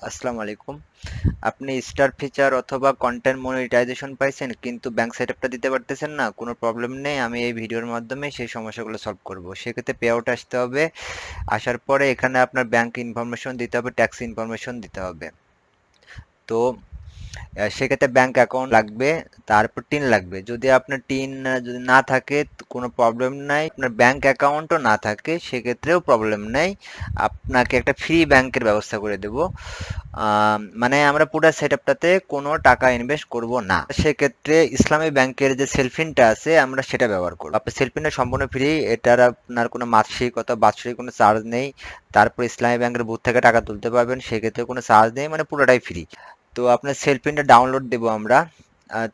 আসসালামু আলাইকুম। আপনি স্টার ফিচার অথবা কন্টেন্ট মনিটাইজেশন পাইছেন কিন্তু ব্যাংক সেটআপটা দিতে পারতেছেন না, কোনো প্রবলেম নেই। আমি এই ভিডিওর মাধ্যমে সেই সমস্যাগুলো সলভ করব। সেক্ষেত্রে পে আউট আসতে হবে। আসার পরে এখানে আপনার ব্যাংক ইনফরমেশন দিতে হবে, ট্যাক্স ইনফরমেশন দিতে হবে। তো সেক্ষেত্রে ব্যাংক অ্যাকাউন্ট লাগবে, তারপর টিন লাগবে। যদি আপনার টিন যদি না থাকে তো কোনো প্রবলেম নাই, আপনার ব্যাংক অ্যাকাউন্টও না থাকে সেক্ষেত্রেও প্রবলেম নাই। আপনাকে একটা ফ্রি ব্যাংকের ব্যবস্থা করে দেব। মানে আমরা পুরো সেটআপটাতে কোনো টাকা ইনভেস্ট করব না। সেক্ষেত্রে ইসলামী ব্যাংকের যে সেলফিনটা আছে আমরা সেটা ব্যবহার করব। আপনার সেলফিনটা সম্পূর্ণ ফ্রি, এটার আপনার কোনো মাসিক অথবা বাৎসরিক কোনো চার্জ নেই। তারপর ইসলামী ব্যাংকের বুথ থেকে টাকা তুলতে পারবেন, সেক্ষেত্রে কোনো চার্জ নেই, মানে পুরোটাই ফ্রি। তো আপনার সেলফিনটা ডাউনলোড দেবো আমরা।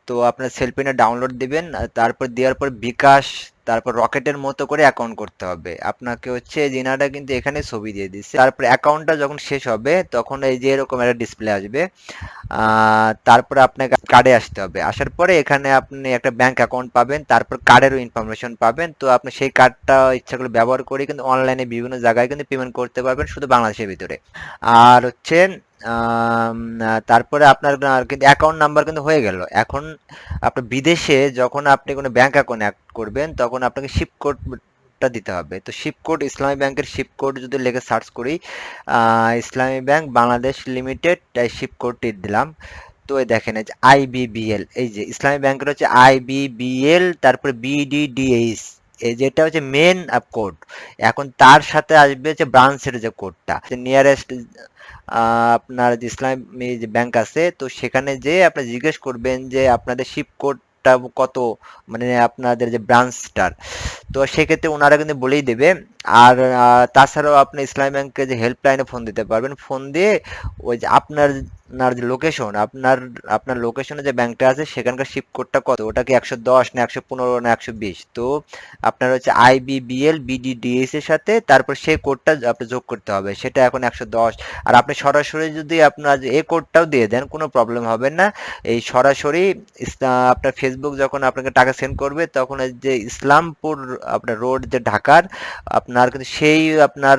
তো আপনার সেলফিনটা ডাউনলোড দিবেন, তারপর দেওয়ার পর বিকাশ, তারপর রকেটের মতো করে অ্যাকাউন্ট করতে হবে আপনাকে। হচ্ছে জিনাটা কিন্তু এখানে ছবি দিয়ে দিচ্ছে। তারপর অ্যাকাউন্টটা যখন শেষ হবে তখন এই যে এরকম একটা ডিসপ্লে আসবে। তারপরে আপনাকে কার্ডে আসতে হবে। আসার পরে এখানে আপনি একটা ব্যাংক অ্যাকাউন্ট পাবেন, তারপর কার্ডেরও ইনফরমেশন পাবেন। তো আপনি সেই কার্ডটা ইচ্ছা করে ব্যবহার করে কিন্তু অনলাইনে বিভিন্ন জায়গায় কিন্তু পেমেন্ট করতে পারবেন, শুধু বাংলাদেশের ভিতরে। আর হচ্ছে তারপরে আপনার কিন্তু অ্যাকাউন্ট নাম্বার কিন্তু হয়ে গেল। এখন আপনার বিদেশে যখন আপনি কোনো ব্যাংক অ্যাকাউন্ট অ্যাড করবেন তখন আপনাকে শিপ কোডটা দিতে হবে। তো শিপ কোড, ইসলামী ব্যাংকের শিপ কোড যদি লেগে সার্চ করি, ইসলামী ব্যাংক বাংলাদেশ লিমিটেড, তাই শিপ কোডটি দিলাম। তো এই দেখেন, এই যে আইবিবিএল, এই যে ইসলামী ব্যাংকের হচ্ছে আইবিবিএল, তারপরে বিডিডিএইচ, এই যেটা হচ্ছে মেন কোড। এখন তার সাথে আসবে যে ব্রাঞ্চের যে কোডটা, নিয়ারেস্ট আপনার যে ইসলামী যে ব্যাংক আছে, তো সেখানে যে আপনি জিজ্ঞেস করবেন যে আপনাদের শিপ কোডটা কত, মানে আপনাদের যে ব্রাঞ্চটার। তো সেক্ষেত্রে ওনারা কিন্তু বলেই দেবে। আর তাছাড়াও আপনি ইসলামী ব্যাংকে যে হেল্পলাইনে ফোন দিতে পারবেন। ফোন দিয়ে ওই যে আপনার আপনার যে লোকেশন, আপনার আপনার লোকেশনে যে ব্যাংকটা আছে সেখানকার শিপ কোডটা কত, ওটা কি 110 না 115 না 120। তো আপনার হচ্ছে আইবিবিএল বিডিডিএস এর সাথে তারপর সেই কোডটা আপনি যোগ করতে হবে, সেটা এখন 110। আর আপনি সরাসরি যদি আপনার এই কোডটাও দিয়ে দেন কোনো প্রবলেম হবে না। এই সরাসরি আপনার ফেসবুক যখন আপনাকে টাকা সেন্ড করবে তখন এই যে ইসলামপুর আপনার রোড যে ঢাকার, আপনার কিন্তু সেই আপনার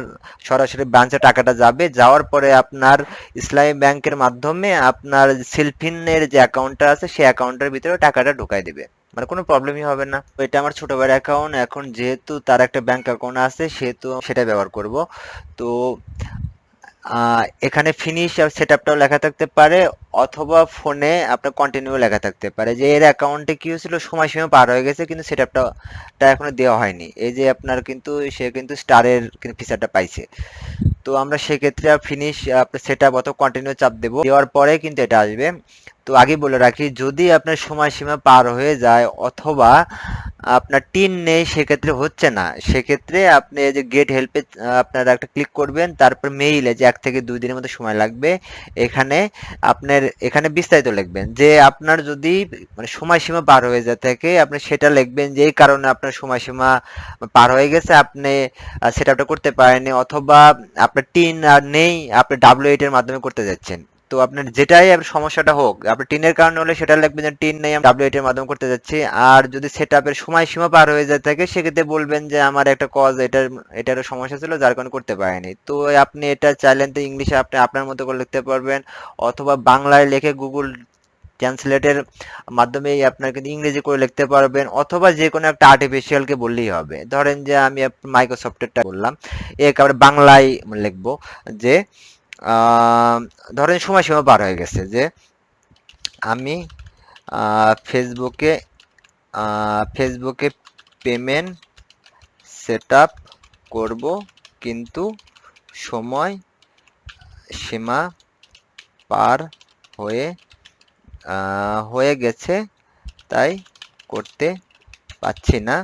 সরাসরি ব্রাঞ্চে টাকাটা যাবে। যাওয়ার পরে আপনার ইসলামী ব্যাংকের মাধ্যমে আপনার সেলফিনের যে অ্যাকাউন্টটা আছে সেই অ্যাকাউন্টের ভিতরে টাকাটা ঢুকাই দেবে, মানে কোনো প্রবলেমই হবে না। তো এটা আমার ছোট ভাইয়ের অ্যাকাউন্ট, এখন যেহেতু তার একটা ব্যাংক অ্যাকাউন্ট আছে সেহেতু সেটা ব্যবহার করব। তো এখানে ফিনিশ সেটআপটাও লেখা থাকতে পারে, অথবা ফোনে আপনার কন্টিনিউ লেখা থাকতে পারে যে এর অ্যাকাউন্টে কি হয়েছিল, সময়সীমা পার হয়ে গেছে কিন্তু সেটআপটা এখনো দেওয়া হয়নি। এই যে আপনার কিন্তু সে কিন্তু স্টারের কিন্তু ফিচারটা পাইছে। তো আমরা সেক্ষেত্রে ফিনিশ আপনার সেটআপ অথবা কন্টিনিউ চাপ দেবো, দেওয়ার পরে কিন্তু এটা আসবে। তো আগে বলে রাখি, যদি আপনার সময়সীমা পার হয়ে যায় অথবা আপনার টিন নেই, সেক্ষেত্রে হচ্ছে না, সেক্ষেত্রে আপনি এই যে গেট হেল্পে আপনারা একটা ক্লিক করবেন, তারপর মেইলে যে 1 থেকে 2 দিনের মতো সময় লাগবে। এখানে আপনার এখানে বিস্তারিত লিখবেন যে আপনার যদি মানে সময়সীমা পার হয়ে যায় থাকে, আপনি সেটা লিখবেন যে এই কারণে আপনার সময়সীমা পার হয়ে গেছে, আপনি সেটআপটা করতে পারেননি, অথবা আপনার টিন আর নেই, আপনি W8 এর মাধ্যমে করতে যাচ্ছেন। তো আপনার যেটাই সমস্যাটা হোক, আপনার টিনের কারণে হলে সেটা লিখবেন যে টিন নেই, আমি W8 এর মাধ্যমে করতে যাচ্ছি। আর যদি সেটআপের সময়সীমা পার হয়ে যায় থাকে সেক্ষেত্রে বলবেন যে আমার একটা কজ এটারও সমস্যা ছিল যার কারণে করতে পারিনি। তো আপনি এটা চাইলেন তো ইংলিশে আপনি আপনার মতো করে লিখতে পারবেন, অথবা বাংলায় লিখে গুগল ট্রান্সলেটের মাধ্যমে আপনার কিন্তু ইংরেজি করে লিখতে পারবেন, অথবা যে কোনো একটা আর্টিফিশিয়ালকে বললেই হবে। ধরেন যে আমি মাইক্রোসফটেরটা বললাম, একেবারে বাংলায় লিখবো যে আহ, ধরেন সময়সীমা পার হয়ে গেছে যে আমি ফেসবুকে ফেসবুকে পেমেন্ট সেট আপ করবো কিন্তু সময় সীমা পার হয়ে হয়ে গেছে, তাই করতে পারছি না।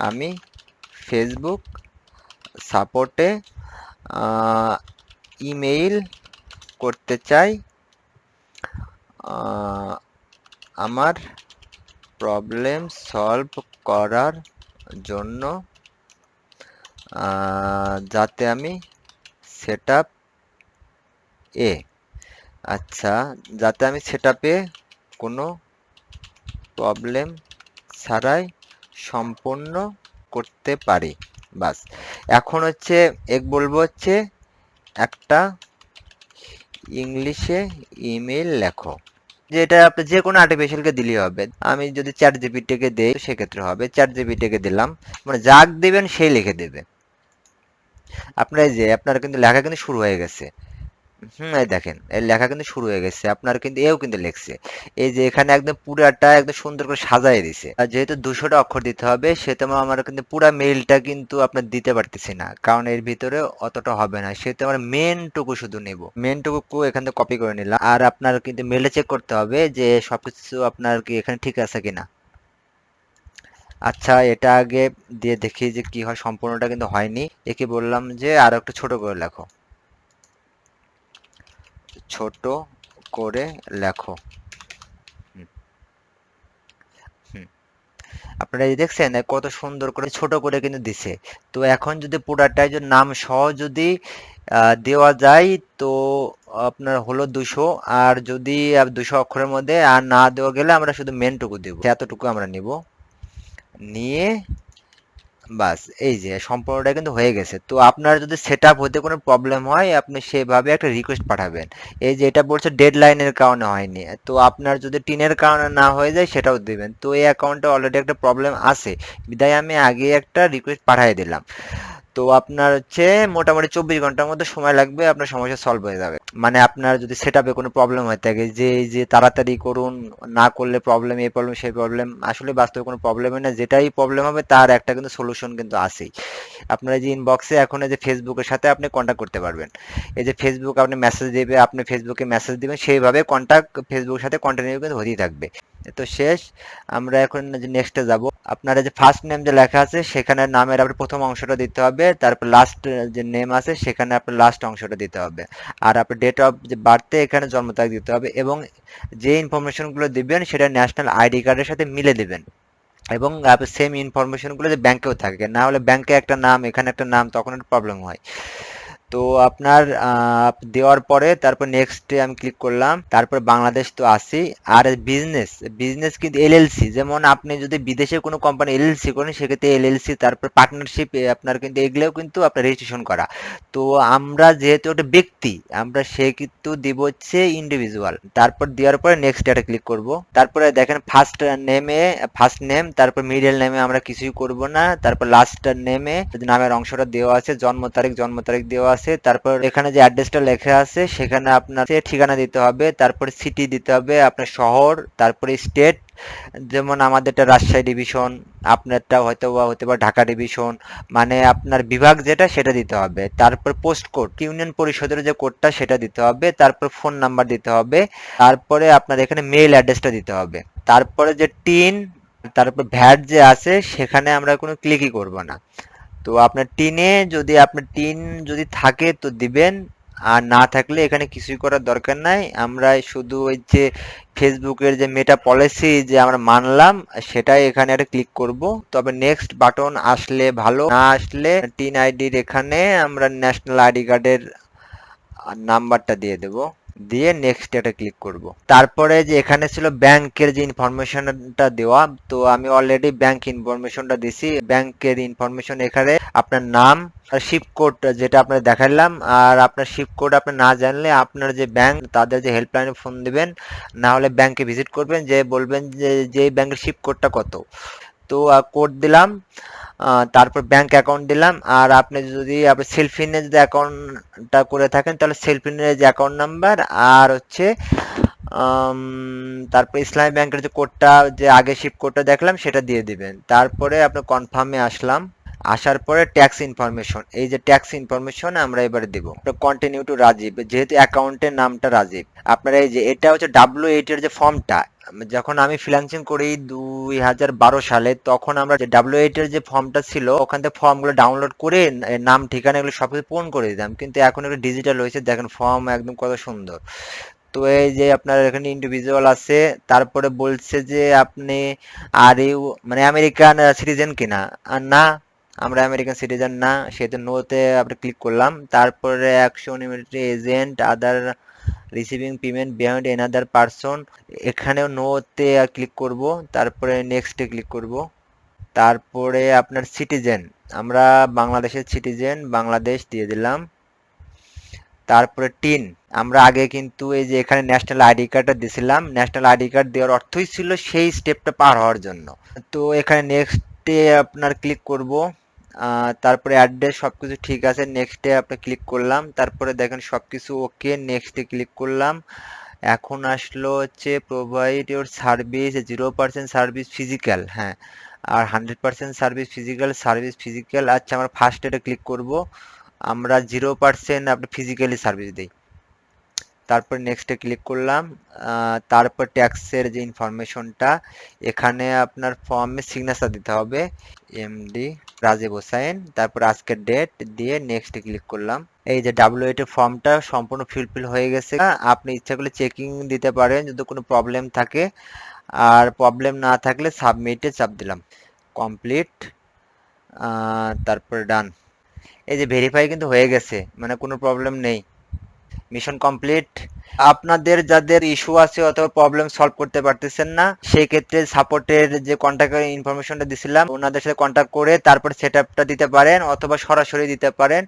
আমি ফেসবুক সাপোর্টে ইমেইল করতে চাই। আহ, আমার প্রবলেম সলভ করার জন্য, যাতে আমি সেট আপ এ আচ্ছা যাতে আমি সেট আপে কোনো প্রবলেম ছাড়াই সম্পূর্ণ করতে পারি। বাস। এখন হচ্ছে এক বলবো হচ্ছে একটা ইংলিশে ইমেল লেখো। যে এটা আপনি যে কোনো আর্টিফিশিয়ালকে দিলেই হবে। আমি যদি চ্যাট জিপিটিকে দেই সেক্ষেত্রে হবে, চ্যাট জিপিটিকে দিলাম, মানে যাক দিবেন সেই লিখে দেবে। আপনার এই যে আপনার কিন্তু লেখা কিন্তু শুরু হয়ে গেছে। এই দেখেন এর লেখা কিন্তু শুরু হয়ে গেছে, আপনার কিন্তু এও কিন্তু লেখছে। এই যে এখানে একদম পুরাটা একদম সুন্দর করে সাজায় দিছে। আর যেহেতু 200টা অক্ষর দিতে হবে সেহেতু আমার কিন্তু পুরা মেইলটা কিন্তু আপনার দিতে পারতেছি না, কারণ এর ভিতরে অতটা হবে না, সেহেতু আমার মেন টুকু শুধু নেব। মেন টুকু এখান থেকে কপি করে নিলাম। আর আপনার কিন্তু মেইলে চেক করতে হবে যে সবকিছু আপনার কি এখানে ঠিক আছে কিনা। আচ্ছা, এটা আগে দিয়ে দেখি যে কি হয়। সম্পূর্ণটা কিন্তু হয়নি। একে বললাম যে আরো একটু ছোট করে লেখো, ছোট করে লেখো। হুম, হুম। আপনারা এই দেখছেন কত সুন্দর করে ছোট করে কিন্তু দিছে। তো এখন যদি পুরাটাই যদি নাম সহ যদি দেওয়া যায়, তো আপনার হলো 200। আর যদি 200 অক্ষরের মধ্যে আর না দেওয়া গেলে আমরা শুধু মেনটুকু দেবো, এতটুকু আমরা নিব, নিয়ে বাস এই যে সম্পূর্ণটা কিন্তু হয়ে গেছে। তো আপনার যদি সেটআপ হতে কোনো প্রবলেম হয় আপনি সেভাবে একটা রিকোয়েস্ট পাঠাবেন। এই যে এটা বলছে ডেডলাইনের কারণে হয়নি, তো আপনার যদি টিনের কারণে না হয়ে যায় সেটাও দিবেন। তো এই অ্যাকাউন্টে অলরেডি একটা প্রবলেম আছে, বিদায় আমি আগে একটা রিকোয়েস্ট পাঠিয়ে দিলাম। তো আপনার হচ্ছে মোটামুটি 24 ঘন্টার মধ্যে সময় লাগবে, আপনার সমস্যা সলভ হয়ে যাবে। মানে আপনার যদি সেটআপে কোনো প্রবলেম হয়ে থাকে যে এই যে তাড়াতাড়ি করুন, না করলে প্রবলেম, এই প্রবলেম সেই প্রবলেম, আসলে বাস্তবে কোনো প্রবলেমই না। যেটাই প্রবলেম হবে তার একটা কিন্তু সলিউশন কিন্তু আছেই। আপনার এই যে ইনবক্সে এখন এই যে ফেসবুকের সাথে আপনি কন্ট্যাক্ট করতে পারবেন। এই যে ফেসবুক আপনি মেসেজ দিবে, আপনি ফেসবুকে মেসেজ দিবেন, সেইভাবে কন্ট্যাক্ট ফেসবুকের সাথে কন্টিনিউ কিন্তু হতেই থাকবে। তো শেষ। আমরা এখন যে নেক্সটে যাব। আপনার এই যে ফার্স্ট নেম যে লেখা আছে সেখানে নামের আপনার প্রথম অংশটা দিতে হবে, তারপর লাস্ট যে নেম আছে সেখানে আপনার লাস্ট অংশটা দিতে হবে। আর আপনার ডেট অফ যে বার্থে এখানে জন্ম তারিখ দিতে হবে, এবং যে ইনফরমেশনগুলো দিবেন সেটা ন্যাশনাল আইডি কার্ডের সাথে মিলে দিবেন। এবং সেম ইনফরমেশনগুলো যে ব্যাংকেও থাকে, না হলে ব্যাংকে একটা নাম এখানে একটা নাম, তখন একটা প্রবলেম হয়। তো আপনার দেওয়ার পরে তারপর নেক্সটে আমি ক্লিক করলাম, তারপর বাংলাদেশ তো আসি। আর বিজনেস, বিজনেস কিন্তু এলএলসি, যেমন আপনি যদি বিদেশে কোনো কোম্পানি এলএলসি করেন সেক্ষেত্রে এলএলসি, তারপর পার্টনারশিপ, আপনার কিন্তু এগুলোও কিন্তু আপনার রেজিস্ট্রেশন করা। তো আমরা যেহেতু একটা ব্যক্তি, আমরা সে কিন্তু দিব হচ্ছে ইন্ডিভিজুয়াল। তারপর দেওয়ার পরে নেক্সট এটা ক্লিক করব। তারপরে দেখেন ফার্স্ট নেমে, ফার্স্ট নেম, তারপর মিডল নেমে আমরা কিছুই করব না, তারপর লাস্ট নেমে নামের অংশটা দেওয়া আছে, জন্ম তারিখ, জন্ম তারিখ দেওয়া আছে, তারপর এখানে যে অ্যাড্রেসটা লেখা আছে সেখানে আপনার ঠিকানা দিতে হবে, তারপর সিটি দিতে হবে, আপনার শহর, তারপরে স্টেট, যেমন আমাদেরটা রাজশাহী ডিভিশন, আপনারটা হয়তো বা হতে পারে ঢাকা ডিভিশন, মানে আপনার বিভাগ যেটা সেটা দিতে হবে। তারপর পোস্ট কোড, ইউনিয়ন পরিষদের যে কোডটা সেটা দিতে হবে, তারপর ফোন নাম্বার দিতে হবে, তারপরে আপনার এখানে মেইল অ্যাড্রেসটা দিতে হবে, তারপরে যে টিন, তারপর ভ্যাট যে আছে সেখানে আমরা কোনো ক্লিকই করব না। তো আপনার টিনে যদি আপনার টিন যদি থাকে তো দিবেন, আর না থাকলে এখানে কিছুই করার দরকার নাই। আমরা শুধু ওই যে ফেসবুকের যে মেটা পলিসি যে আমরা মানলাম সেটাই এখানে একটা ক্লিক করব। তবে নেক্সট বাটন আসলে ভালো, না আসলে টিন আইডির এখানে আমরা ন্যাশনাল আইডি কার্ডের নাম্বারটা দিয়ে দেব, দিয়ে নেক্সট এটা ক্লিক করব। তারপরে যে এখানে ছিল ব্যাংকের যে ইনফরমেশনটা দেওয়া, তো আমি অলরেডি ব্যাংক ইনফরমেশনটা দিছি। ব্যাংকের ইনফরমেশন এখানে আপনার নাম আর শিফট কোড যেটা আপনার দেখালাম, আর আপনার শিফট কোড আপনি না জানলে আপনার যে ব্যাংক তাদের যে হেল্পলাইনে ফোন দিবেন, না হলে ব্যাংকে ভিজিট করবেন, যে বলবেন যে ব্যাংকের শিফট কোডটা কত। তো কোড দিলাম, তারপর ব্যাংক অ্যাকাউন্ট দিলাম। আর আপনি যদি আপনি সেলফিনে যদি অ্যাকাউন্টটা করে থাকেন তাহলে সেলফিনের যে অ্যাকাউন্ট নাম্বার, আর হচ্ছে তারপর ইসলামী ব্যাংকের যে কোডটা, যে আগে শিফট কোডটা দেখলাম সেটা দিয়ে দিবেন। তারপরে আপনার কনফার্মে আসলাম। আসার পরে ট্যাক্স ইনফরমেশন, এই যে ট্যাক্স ইনফরমেশন আমরা এবারে দিব। কন্টিনিউ টু রাজীব, যেহেতু অ্যাকাউন্টের নামটা রাজীব। আপনার এই যে এটা হচ্ছে W8 এর যে ফর্মটা, যখন আমি ফ্রিল্যান্সিং করি 2012 সালে, তখন আমরা যে W8 এর যে ফর্মটা ছিল ওখান থেকে ফর্মগুলো ডাউনলোড করে নাম ঠিকানা এগুলো সব কিছু পূরণ করে দিতাম, কিন্তু এখন এগুলো ডিজিটাল হয়েছে, দেখেন ফর্ম একদম কত সুন্দর। তো এই যে আপনার এখানে ইন্ডিভিজুয়াল আছে, তারপরে বলছে যে আপনি আর ইউ মানে আমেরিকান সিটিজেন কিনা, আর না, আমরা আমেরিকান সিটিজেন না, সেহেতু নোতে আপনি ক্লিক করলাম। তারপরে action immediately agent other receiving payment behind another person, এখানেও নোতে ক্লিক করব, তারপরে নেক্সটে ক্লিক করব। তারপরে আপনার সিটিজেন, আমরা বাংলাদেশের সিটিজেন, বাংলাদেশ দিয়ে দিলাম। তারপরে টিন, আমরা আগে কিন্তু এই যে এখানে ন্যাশনাল আইডি কার্ডটা দিছিলাম, ন্যাশনাল আইডি কার্ড দেওয়ার অর্থই ছিল সেই স্টেপটা পার হওয়ার জন্য। তো এখানে নেক্সটে আপনার ক্লিক করব। তারপরে অ্যাড্রেস সবকিছু ঠিক আছে, নেক্সটে আপনি ক্লিক করলাম। তারপরে দেখেন সবকিছু ওকে, নেক্সটে ক্লিক করলাম। এখন আসলো হচ্ছে provide your service 0% service physical, হ্যাঁ, আর 100% সার্ভিস ফিজিক্যাল। আচ্ছা, আমরা ফার্স্ট এটা ক্লিক করব। আমরা 0% আপনি ফিজিক্যালি সার্ভিস দিই। তারপর নেক্সটে ক্লিক করলাম। তারপর ট্যাক্সের যে ইনফরমেশনটা, এখানে আপনার ফর্মে সিগনেচার দিতে হবে, এমডি রাজীব হোসাইন, তারপর আজকের ডেট দিয়ে নেক্সটে ক্লিক করলাম। এই যে W8 এর ফর্মটা সম্পূর্ণ ফিল হয়ে গেছে। আপনি ইচ্ছা করলে চেকিং দিতে পারেন যদি কোনো প্রবলেম থাকে, আর প্রবলেম না থাকলে সাবমিটে চাপ দিলাম, কমপ্লিট, তারপর ডান। এই যে ভেরিফাই কিন্তু হয়ে গেছে, মানে কোনো প্রবলেম নেই, মিশন কমপ্লিট। আপনাদের যাদের ইস্যু আছে অথবা প্রবলেম সলভ করতে পারতেছেন না, সেই ক্ষেত্রে সাপোর্টের যে কন্ট্যাক্ট ইনফরমেশনটা দিছিলাম ওনাদের সাথে কন্ট্যাক্ট করে তারপর সেটআপটা দিতে পারেন অথবা সরাসরি দিতে পারেন।